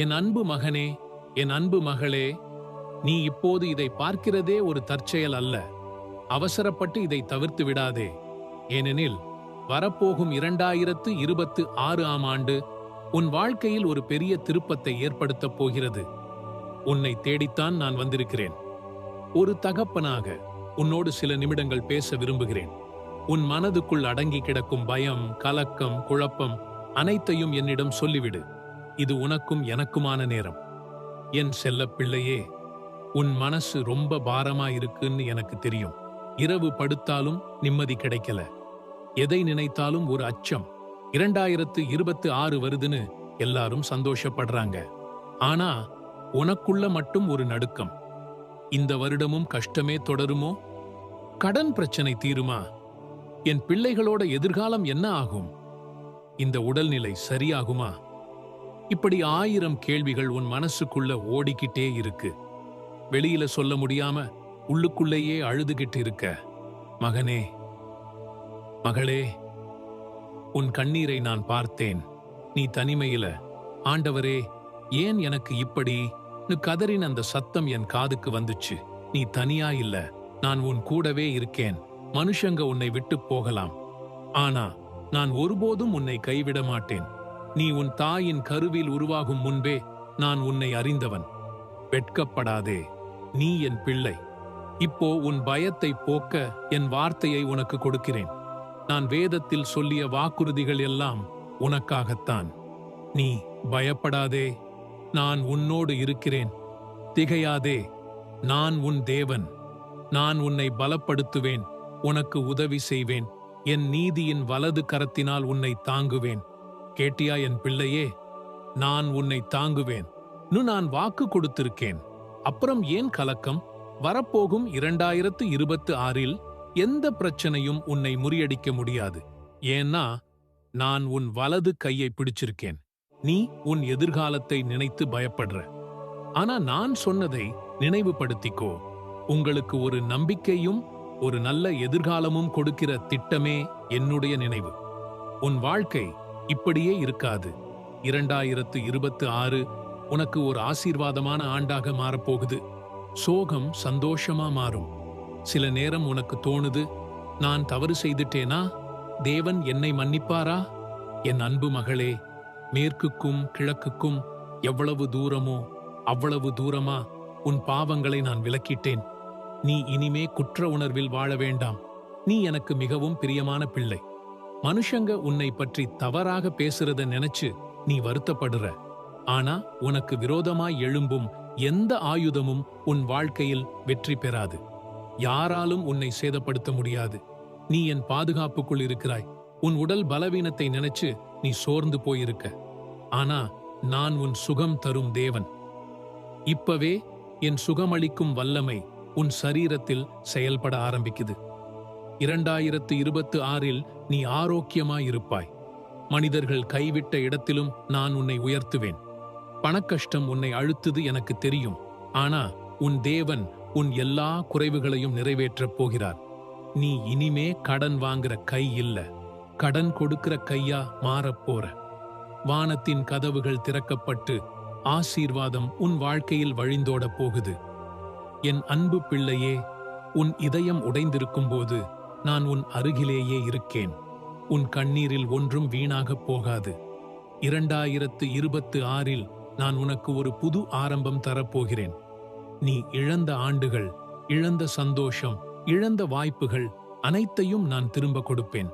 என் அன்பு மகனே, என் அன்பு மகளே, நீ இப்போது இதை பார்க்கிறதே ஒரு தற்செயல் அல்ல. அவசரப்பட்டு இதை தவிர்த்து விடாதே. ஏனெனில் வரப்போகும் 2026ஆம் ஆண்டு உன் வாழ்க்கையில் ஒரு பெரிய திருப்பத்தை ஏற்படுத்தப் போகிறது. உன்னை தேடித்தான் நான் வந்திருக்கிறேன். ஒரு தகப்பனாக உன்னோடு சில நிமிடங்கள் பேச விரும்புகிறேன். உன் மனதுக்குள் அடங்கி கிடக்கும் பயம், கலக்கம், குழப்பம் அனைத்தையும் என்னிடம் சொல்லிவிடு. இது உனக்கும் எனக்குமான நேரம். என் செல்லப் பிள்ளையே, உன் மனசு ரொம்ப பாரமா இருக்குன்னு எனக்கு தெரியும். இரவு படுத்தாலும் நிம்மதி கிடைக்கல. எதை நினைத்தாலும் ஒரு அச்சம். 2026 வருதுன்னு எல்லாரும் சந்தோஷப்படுறாங்க. ஆனா உனக்குள்ள மட்டும் ஒரு நடுக்கம். இந்த வருடமும் கஷ்டமே தொடருமோ? கடன் பிரச்சனை தீருமா? என் பிள்ளைகளோட எதிர்காலம் என்ன ஆகும்? இந்த உடல்நிலை சரியாகுமா? இப்படி 1000 கேள்விகள் உன் மனசுக்குள்ள ஓடிக்கிட்டே இருக்கு. வெளியில சொல்ல முடியாம உள்ளுக்குள்ளேயே அழுதுகிட்டு இருக்க. மகனே, மகளே, உன் கண்ணீரை நான் பார்த்தேன். நீ தனிமையில, ஆண்டவரே ஏன் எனக்கு இப்படி கதறின் அந்த சத்தம் என் காதுக்கு வந்துச்சு. நீ தனியா இல்ல, நான் உன் கூடவே இருக்கேன். மனுஷங்க உன்னை விட்டு போகலாம், ஆனா நான் ஒருபோதும் உன்னை கைவிட மாட்டேன். நீ உன் தாயின் கருவில் உருவாகும் முன்பே நான் உன்னை அறிந்தவன். வெட்கப்படாதே, நீ என் பிள்ளை. இப்போ உன் பயத்தை போக்க என் வார்த்தையை உனக்கு கொடுக்கிறேன். நான் வேதத்தில் சொல்லிய வாக்குறுதிகள் எல்லாம் உனக்காகத்தான். நீ பயப்படாதே, நான் உன்னோடு இருக்கிறேன். திகையாதே, நான் உன் தேவன். நான் உன்னை பலப்படுத்துவேன், உனக்கு உதவி செய்வேன். என் நீதியின் வலது கரத்தினால் உன்னை தாங்குவேன். கேட்டியா என் பிள்ளையே? நான் உன்னை தாங்குவேன். நான் வாக்கு கொடுத்திருக்கேன். அப்புறம் ஏன் கலக்கம்? வரப்போகும் 2026இல் எந்த பிரச்சனையும் உன்னை முறியடிக்க முடியாது. ஏன்னா நான் உன் வலது கையை பிடிச்சிருக்கேன். நீ உன் எதிர்காலத்தை நினைத்து பயப்படுற. ஆனா நான் சொன்னதை நினைவுபடுத்திக்கோ. உங்களுக்கு ஒரு நம்பிக்கையும் ஒரு நல்ல எதிர்காலமும் கொடுக்கிற திட்டமே என்னுடைய நினைவு. உன் வாழ்க்கை இப்படியே இருக்காது. 2026 உனக்கு ஒரு ஆசீர்வாதமான ஆண்டாக மாறப்போகுது. சோகம் சந்தோஷமா மாறும். சில நேரம் உனக்கு தோணுது, நான் தவறு செய்துட்டேனா? தேவன் என்னை மன்னிப்பாரா? என் அன்பு மகளே, மேற்குக்கும் கிழக்குக்கும் எவ்வளவு தூரமோ அவ்வளவு தூரமா உன் பாவங்களை நான் விலக்கிட்டேன். நீ இனிமே குற்ற உணர்வில் வாழ வேண்டாம். நீ எனக்கு மிகவும் பிரியமான பிள்ளை. மனுஷங்க உன்னை பற்றி தவறாக பேசுறத நினைச்சு நீ வருத்தப்படுற. ஆனா உனக்கு விரோதமாய் எழும்பும் எந்த ஆயுதமும் உன் வாழ்க்கையில் வெற்றி பெறாது. யாராலும் உன்னை சேதப்படுத்த முடியாது. நீ என் பாதுகாப்புக்குள் இருக்கிறாய். உன் உடல் பலவீனத்தை நினைச்சு நீ சோர்ந்து போயிருக்க. ஆனா நான் உன் சுகம் தரும் தேவன். இப்பவே என் சுகமளிக்கும் வல்லமை உன் சரீரத்தில் செயல்பட ஆரம்பிக்குது. 2026இல் நீ ஆரோக்கியமாயிருப்பாய். மனிதர்கள் கைவிட்ட இடத்திலும் நான் உன்னை உயர்த்துவேன். பணக்கஷ்டம் உன்னை அழுத்துது எனக்கு தெரியும். ஆனா உன் தேவன் உன் எல்லா குறைவுகளையும் நிறைவேற்றப் போகிறார். நீ இனிமே கடன் வாங்குற கை இல்ல, கடன் கொடுக்கிற கையா மாறப்போற. வானத்தின் கதவுகள் திறக்கப்பட்டு ஆசீர்வாதம் உன் வாழ்க்கையில் வழிந்தோட போகுது. என் அன்பு பிள்ளையே, உன் இதயம் உடைந்திருக்கும் போது நான் உன் அருகிலேயே இருக்கேன். உன் கண்ணீரில் ஒன்றும் வீணாகப் போகாது. 2026இல் நான் உனக்கு ஒரு புது ஆரம்பம் தரப்போகிறேன். நீ இழந்த ஆண்டுகள், இழந்த சந்தோஷம், இழந்த வாய்ப்புகள் அனைத்தையும் நான் திரும்ப கொடுப்பேன்.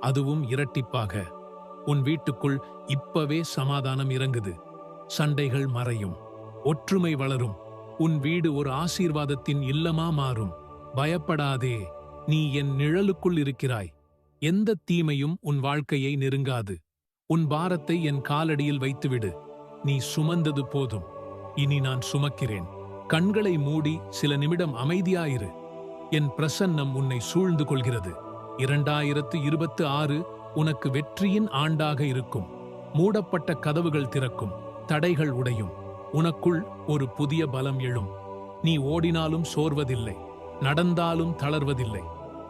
அதுவும் இரட்டிப்பாக. உன் வீட்டுக்குள் இப்பவே சமாதானம் இறங்குது. சண்டைகள் மறையும், ஒற்றுமை வளரும். உன் வீடு ஒரு ஆசீர்வாதத்தின் இல்லமா மாறும். பயப்படாதே, நீ என் நிழலுக்குள் இருக்கிறாய். எந்த தீமையும் உன் வாழ்க்கையை நெருங்காது. உன் பாரத்தை என் காலடியில் வைத்துவிடு. நீ சுமந்தது போதும். இனி நான் சுமக்கிறேன். கண்களை மூடி சில நிமிடம் அமைதியாயிரு. என் பிரசன்னம் உன்னை சூழ்ந்து கொள்கிறது. 2026 உனக்கு வெற்றியின் ஆண்டாக இருக்கும். மூடப்பட்ட கதவுகள் திறக்கும், தடைகள் உடையும். உனக்குள் ஒரு புதிய பலம் எழும். நீ ஓடினாலும் சோர்வதில்லை, நடந்தாலும் தளர்வதில்லை.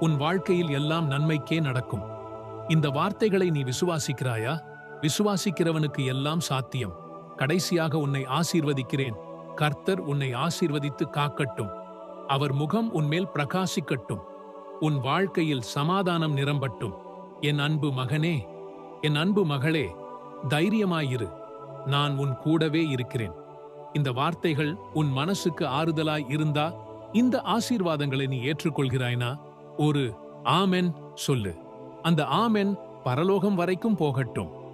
உன் வாழ்க்கையில் எல்லாம் நன்மைக்கே நடக்கும். இந்த வார்த்தைகளை நீ விசுவாசிக்கிறாயா? விசுவாசிக்கிறவனுக்கு எல்லாம் சாத்தியம். கடைசியாக உன்னை ஆசீர்வதிக்கிறேன். கர்த்தர் உன்னை ஆசீர்வதித்து காக்கட்டும். அவர் முகம் உன்மேல் பிரகாசிக்கட்டும். உன் வாழ்க்கையில் சமாதானம் நிரம்பட்டும். என் அன்பு மகனே, என் அன்பு மகளே, தைரியமாயிரு. நான் உன் கூடவே இருக்கிறேன். இந்த வார்த்தைகள் உன் மனசுக்கு ஆறுதலாய் இருந்தா, இந்த ஆசீர்வாதங்களை நீ ஏற்றுக்கொள்கிறாய்னா ஒரு ஆமென் சொல்லு. அந்த ஆமென் பரலோகம் வரைக்கும் போகட்டும்.